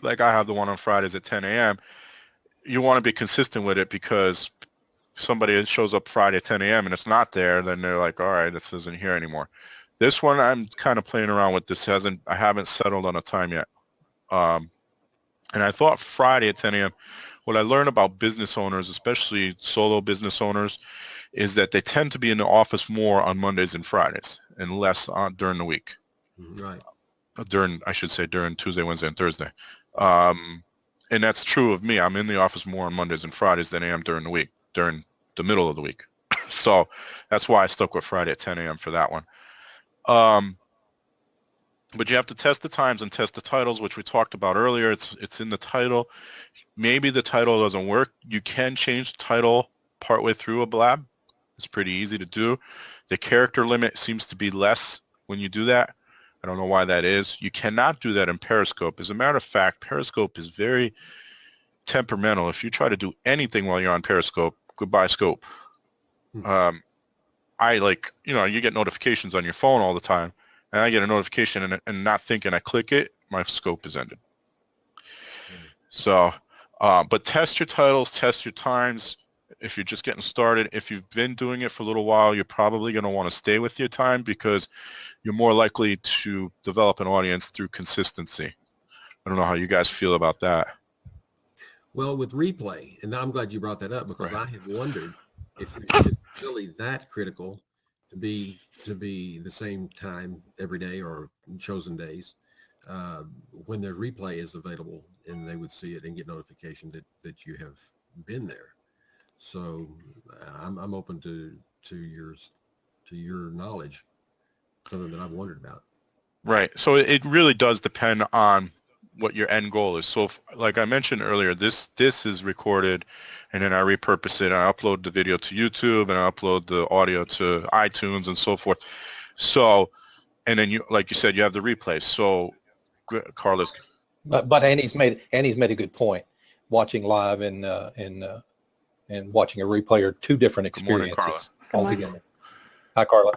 like I have the one on Fridays at 10 a.m., you want to be consistent with it because somebody shows up Friday at 10 a.m. and it's not there, then they're like, all right, this isn't here anymore. This one, I'm kind of playing around with this. I haven't settled on a time yet. And I thought Friday at 10 a.m., what I learned about business owners, especially solo business owners, is that they tend to be in the office more on Mondays and Fridays and less during the week. Right. During Tuesday, Wednesday, and Thursday. And that's true of me. I'm in the office more on Mondays and Fridays than I am during the week, during the middle of the week. So that's why I stuck with Friday at 10 a.m. for that one. But you have to test the times and test the titles, which we talked about earlier. It's in the title. Maybe the title doesn't work. You can change the title partway through a blab. It's pretty easy to do. The character limit seems to be less when you do that. I don't know why that is. You cannot do that in Periscope. As a matter of fact, Periscope is very temperamental. If you try to do anything while you're on Periscope, goodbye scope. You get notifications on your phone all the time, and I get a notification and not thinking, I click it, my scope is ended. So, but test your titles, test your times. If you're just getting started, if you've been doing it for a little while, you're probably going to want to stay with your time because you're more likely to develop an audience through consistency. I don't know how you guys feel about that. Well, with replay, and I'm glad you brought that up because Right. I have wondered if it's really that critical to be the same time every day or chosen days when the replay is available and they would see it and get notification that you have been there. So I'm open to your knowledge, something that I've wondered about. Right. So it really does depend on what your end goal is. So like I mentioned earlier, this is recorded and then I repurpose it. I upload the video to YouTube and I upload the audio to iTunes and so forth. So, and then like you said, you have the replay. So Carlos. But Annie's made a good point. Watching live and watching a replay are two different experiences. Good morning, altogether. Hi, Carla.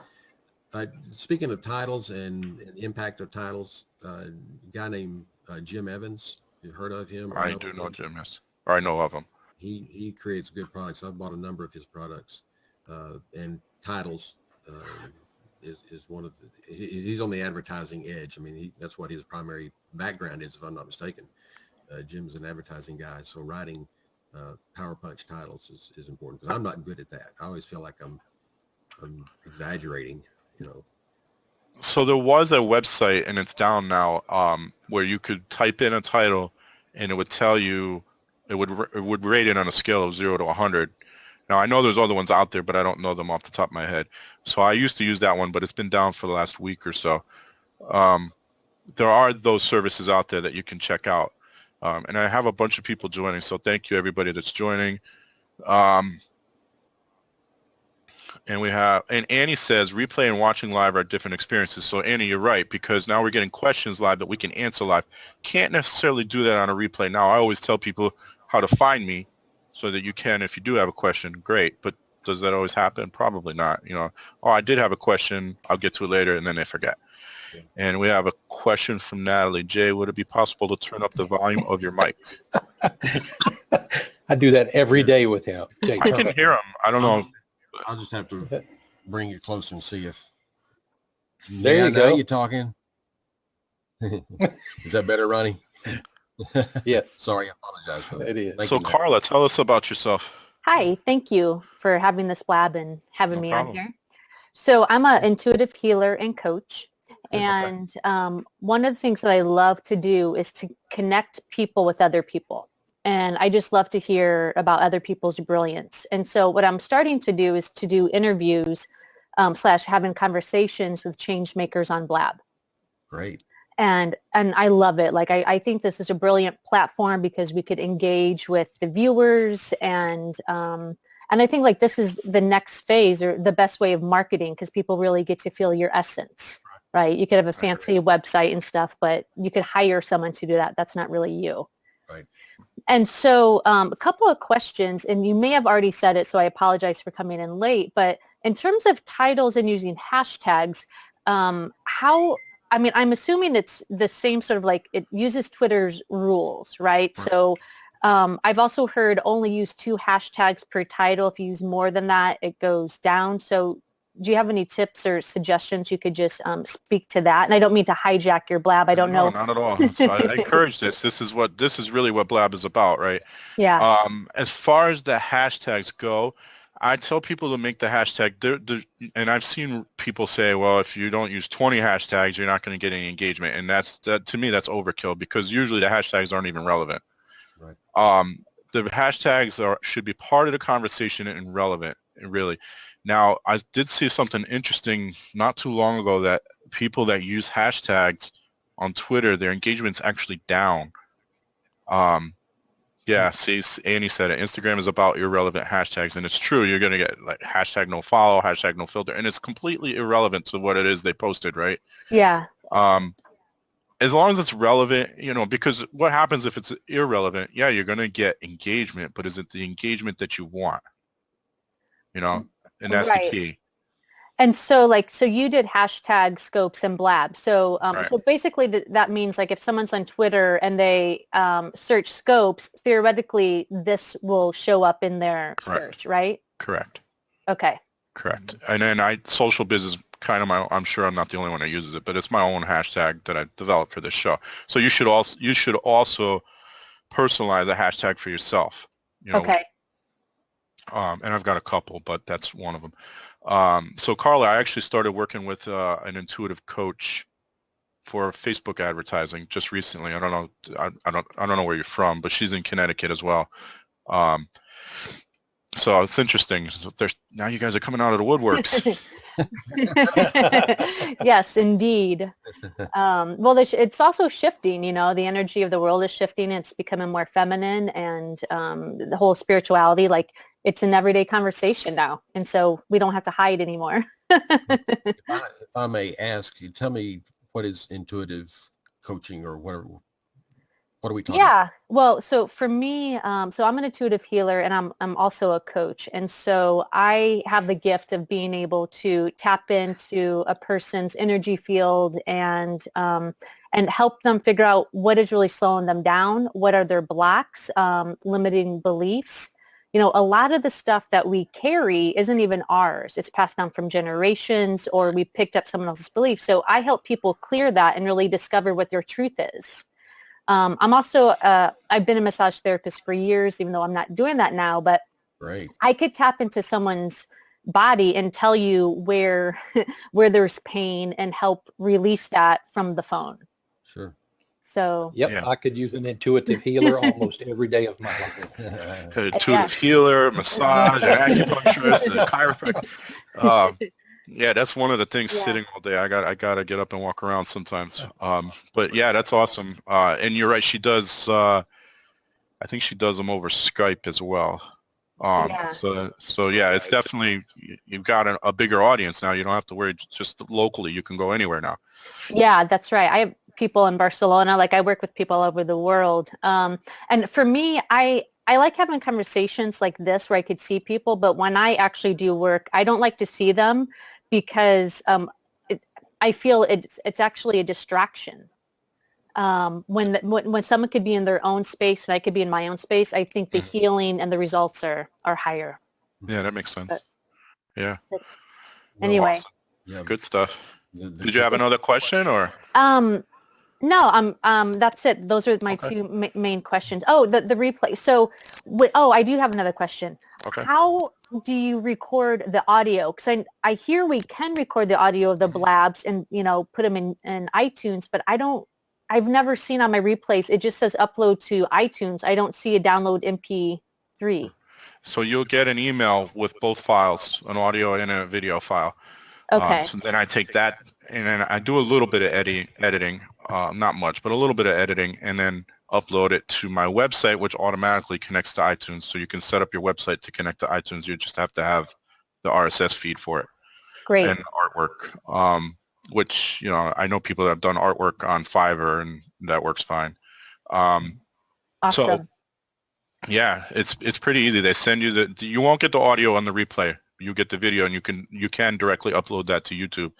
Speaking of titles and impact of titles, a guy named Jim Evans, you heard of him? I do know Jim, yes. Or I know of him. He creates good products. I've bought a number of his products, and titles is one of the. He's on the advertising edge. I mean, that's what his primary background is, if I'm not mistaken. Jim's an advertising guy, so writing power punch titles is important because I'm not good at that. I always feel like I'm exaggerating, So there was a website, and it's down now, where you could type in a title, and it would tell you, it would rate it on a scale of 0 to 100. Now I know there's other ones out there, but I don't know them off the top of my head. So I used to use that one, but it's been down for the last week or so. There are those services out there that you can check out, and I have a bunch of people joining. So thank you everybody that's joining. And Annie says replay and watching live are different experiences. So Annie, you're right, because now we're getting questions live that we can answer live. Can't necessarily do that on a replay. Now I always tell people how to find me so that you can, if you do have a question, great. But does that always happen? Probably not. Oh, I did have a question. I'll get to it later, and then they forget. Yeah. And we have a question from Natalie. Jay, would it be possible to turn up the volume of your mic? I do that every day with him. Jay, I can hear him. I don't know. I'll just have to bring it closer and see if. There you go. Now you're talking. Is that better, Ronnie? Yes. Sorry, I apologize for that. It is. Thank you, Carla, tell us about yourself. Hi, thank you for having this lab and having me on here. So I'm an intuitive healer and coach. And one of the things that I love to do is to connect people with other people. And I just love to hear about other people's brilliance. And so what I'm starting to do is to do interviews / having conversations with change makers on Blab. Great. And I love it. Like, I think this is a brilliant platform because we could engage with the viewers and I think like this is the next phase or the best way of marketing because people really get to feel your essence, right? You could have a fancy website and stuff, but you could hire someone to do that. That's not really you. Right. And so a couple of questions, and you may have already said it, so I apologize for coming in late, but in terms of titles and using hashtags, I'm assuming it's the same sort of like it uses Twitter's rules, right? So I've also heard only use 2 hashtags per title. If you use more than that, it goes down. So do you have any tips or suggestions you could just speak to that? And I don't mean to hijack your Blab. I don't know. No, not at all. So I encourage this. This is really what Blab is about, right? Yeah. As far as the hashtags go, I tell people to make the hashtag, and I've seen people say, well, if you don't use 20 hashtags, you're not going to get any engagement. And to me, that's overkill because usually the hashtags aren't even relevant. Right. The hashtags should be part of the conversation and relevant, really. Now, I did see something interesting not too long ago that people that use hashtags on Twitter, their engagement's actually down. Yeah, see, Annie said it. Instagram is about irrelevant hashtags, and it's true. You're going to get like hashtag no follow, hashtag no filter, and it's completely irrelevant to what it is they posted, right? Yeah. As long as it's relevant, you know, because what happens if it's irrelevant? Yeah, you're going to get engagement, but is it the engagement that you want? You know, and that's the Right. key. And so so you did hashtag scopes and blabs. So Right. so basically that means like if someone's on Twitter and they search scopes, theoretically this will show up in their search, right? Correct. Okay. Correct. And then social biz is kind of I'm sure I'm not the only one that uses it, but it's my own hashtag that I developed for this show. So you should also personalize a hashtag for yourself. You know, Okay. and I've got a couple, but that's one of them. So Carla, I actually started working with an intuitive coach for Facebook advertising just recently. I don't know. I don't know where you're from, but she's in Connecticut as well. So it's interesting. Now you guys are coming out of the woodworks. Yes, indeed. Well, it's also shifting, you know, the energy of the world is shifting. It's becoming more feminine, and the whole spirituality, like it's an everyday conversation now. And so we don't have to hide anymore. If I may ask you, tell me, what is intuitive coaching, or what are we talking about? Yeah. Well, so for me, so I'm an intuitive healer, and I'm also a coach. And so I have the gift of being able to tap into a person's energy field and help them figure out what is really slowing them down, what are their blocks, limiting beliefs. You know, a lot of the stuff that we carry isn't even ours. It's passed down from generations, or we picked up someone else's belief. So I help people clear that and really discover what their truth is. I'm also, I've been a massage therapist for years, even though I'm not doing that now, but Right. I could tap into someone's body and tell you where there's pain and help release that from the phone. Sure. So Yep, Yeah. I could use an intuitive healer almost every day of my life. Intuitive healer, massage, an acupuncturist, a chiropractor. Yeah, that's one of the things. Yeah. Sitting all day, I gotta get up and walk around sometimes. But yeah, that's awesome. And you're right. She does. I think she does them over Skype as well. Yeah. So yeah, it's definitely, you've got a bigger audience now. You don't have to worry just locally. You can go anywhere now. Yeah, that's right. I have people in Barcelona. Like I work with people all over the world. And for me, I like having conversations like this where I could see people, but when I actually do work, I don't like to see them because I feel it's actually a distraction. When someone could be in their own space and I could be in my own space, I think the healing and the results are higher. Yeah, that makes sense. But- Yeah. Anyway. Awesome. Yeah. Good stuff. Did you have another question, or? No, that's it. Those are my two main questions. Oh, the replay. So, I do have another question. Okay. How do you record the audio? Because I hear we can record the audio of the blabs and, you know, put them in iTunes, but I've never seen on my replays, it just says upload to iTunes. I don't see a download MP3. So you'll get an email with both files, an audio and a video file. Okay. So then I take that and then I do a little bit of editing, not much, but a little bit of editing, and then upload it to my website, which automatically connects to iTunes. So you can set up your website to connect to iTunes. You just have to have the RSS feed for it. Great. And artwork, which, you know, I know people that have done artwork on Fiverr, and that works fine. Awesome. So yeah, it's pretty easy. They send you you won't get the audio on the replay. You get the video, and you can directly upload that to YouTube.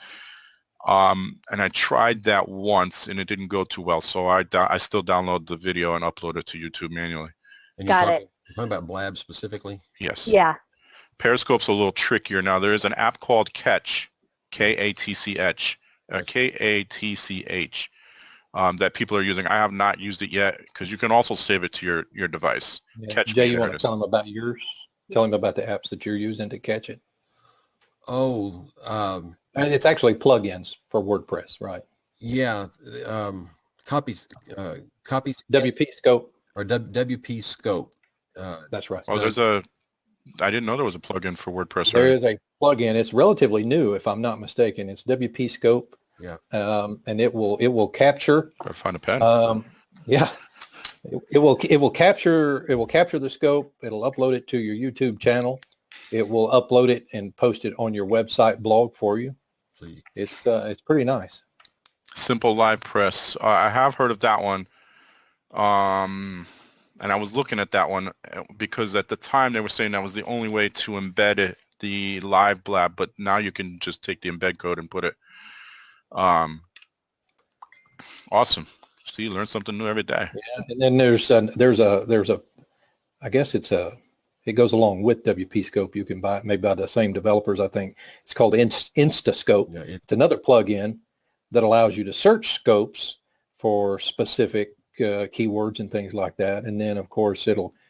And I tried that once, and it didn't go too well. So I still download the video and upload it to YouTube manually. And Got you're talking about Blabs specifically? Yes. Yeah. Periscope's a little trickier now. There is an app called Catch, K-A-T-C-H, K-A-T-C-H, that people are using. I have not used it yet, because you can also save it to your device. Yeah. Catch Jay, Me, you there want it to is. tell them about yours? Tell them about the apps that you're using to catch it. Oh, And it's actually plugins for WordPress, right? yeah. Copies, WP Scope. or WP Scope. That's right. Oh, I didn't know there was a plugin for WordPress. There already. is a plugin. It's relatively new, if I'm not mistaken. It's WP Scope. Yeah. And it will capture. Gotta find a pen. Yeah. It will capture the scope. It'll upload it to your YouTube channel. It will upload it and post it on your website blog for you. It's pretty nice. Simple Live Press. I have heard of that one. And I was looking at that one because at the time they were saying that was the only way to embed it, the live blab, but now you can just take the embed code and put it. Awesome. See, you learn something new every day. Yeah, and then there's a I guess it goes along with WP Scope. You can buy it maybe by the same developers. I think it's called InstaScope. Yeah, it's another plugin that allows you to search scopes for specific keywords and things like that. And then of course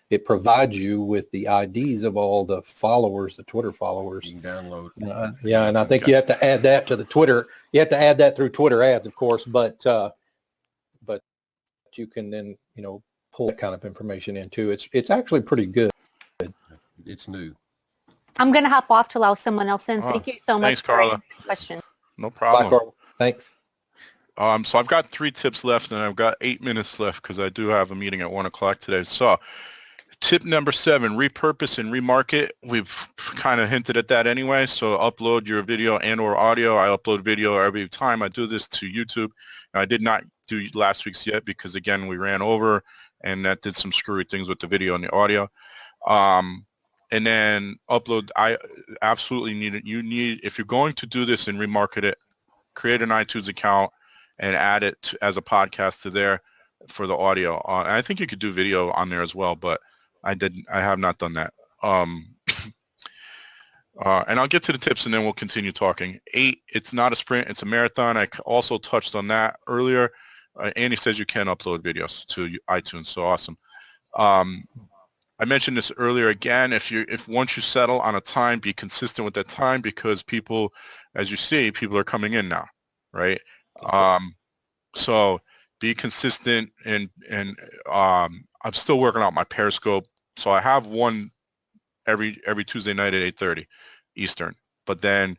it provides you with the IDs of all the followers, the Twitter followers. You can download. Yeah, and I think you have to add that to the Twitter. You have to add that through Twitter ads, of course, but you can then pull that kind of information in too. It's actually pretty good. It's new. I'm going to hop off to allow someone else in. Thank you so much. Thanks, Carla. Question. No problem. Bye, Carla. Thanks. So I've got 3 tips left, and I've got 8 minutes left because I do have a meeting at 1 o'clock today. So tip number 7, repurpose and remarket. We've kind of hinted at that anyway. So upload your video and or audio. I upload video every time I do this to YouTube. I did not do last week's yet because, again, we ran over, and that did some screwy things with the video and the audio. And then upload. I absolutely need it. You need, if you're going to do this and remarket it, create an iTunes account and add it as a podcast to there for the audio. I think you could do video on there as well, but I have not done that. And I'll get to the tips and then we'll continue talking. 8, it's not a sprint, it's a marathon. I also touched on that earlier. Andy says you can upload videos to iTunes, so awesome. I mentioned this earlier again. If once you settle on a time, be consistent with that time, because people, as you see, people are coming in now, right? So be consistent, and I'm still working out my Periscope. So I have one every Tuesday night at 8:30 Eastern. But then,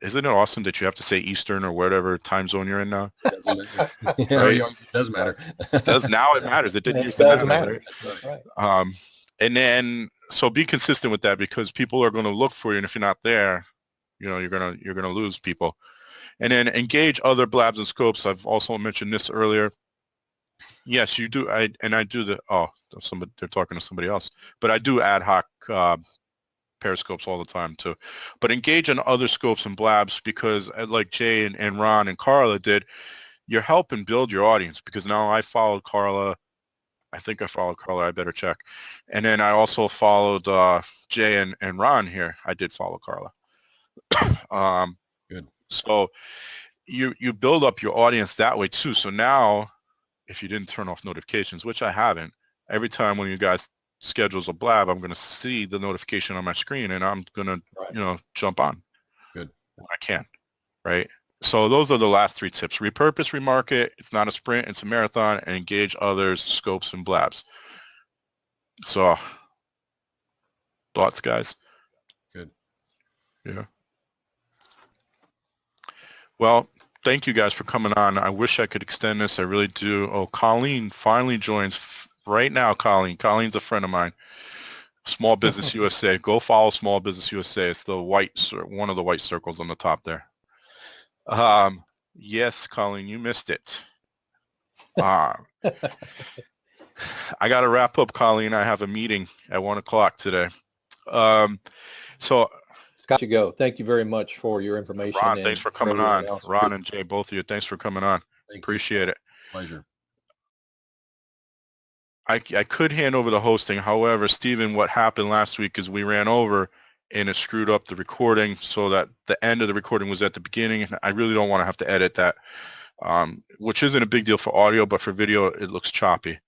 isn't it awesome that you have to say Eastern or whatever time zone you're in now? Doesn't matter. Right? It does matter. Now it matters. It didn't used to matter. Right? And then, so be consistent with that, because people are going to look for you, and if you're not there, you're gonna lose people. And then engage other blabs and scopes. I've also mentioned this earlier. Yes, you do. I do they're talking to somebody else, but I do ad hoc Periscopes all the time too. But engage in other scopes and blabs, because like Jay and Ron and Carla did, you're helping build your audience, because now I followed Carla. I think I followed Carla. I better check. And then I also followed Jay and Ron here. I did follow Carla. Good. So you build up your audience that way too. So now, if you didn't turn off notifications, which I haven't, every time when you guys schedules a blab, I'm going to see the notification on my screen, and I'm going to, jump on. Good. When I can, right? So those are the last 3 tips. Repurpose, remarket. It's not a sprint, it's a marathon. And engage others, scopes, and blabs. So, thoughts, guys? Good. Yeah. Well, thank you guys for coming on. I wish I could extend this. I really do. Oh, Colleen finally joins right now. Colleen's a friend of mine. Small Business USA. Go follow Small Business USA. It's the one of the white circles on the top there. Yes, Colleen, you missed it. I got to wrap up, Colleen. I have a meeting at 1 o'clock today. So got you go. Thank you very much for your information. Ron, thanks for coming on. Ron and Jay, both of you, thanks for coming on. Appreciate it. Pleasure. I could hand over the hosting. However, Stephen, what happened last week is we ran over and it screwed up the recording, so that the end of the recording was at the beginning. I really don't want to have to edit that, which isn't a big deal for audio, but for video, it looks choppy.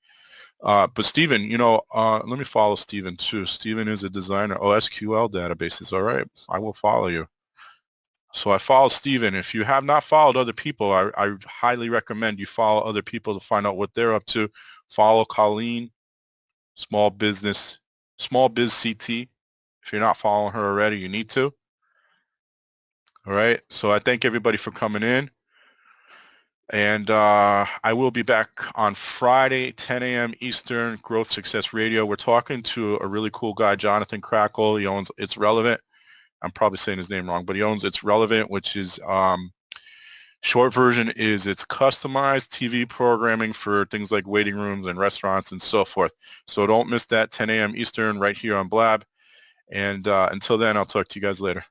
But Stephen, let me follow Stephen too. Stephen is a designer. Oh, SQL databases. All right. I will follow you. So I follow Stephen. If you have not followed other people, I highly recommend you follow other people to find out what they're up to. Follow Colleen, Small Biz CT. If you're not following her already, you need to. All right. So I thank everybody for coming in. And I will be back on Friday, 10 a.m. Eastern, Growth Success Radio. We're talking to a really cool guy, Jonathan Crackle. He owns It's Relevant. I'm probably saying his name wrong, but he owns It's Relevant, which is short version is it's customized TV programming for things like waiting rooms and restaurants and so forth. So don't miss that, 10 a.m. Eastern, right here on Blab. And until then, I'll talk to you guys later.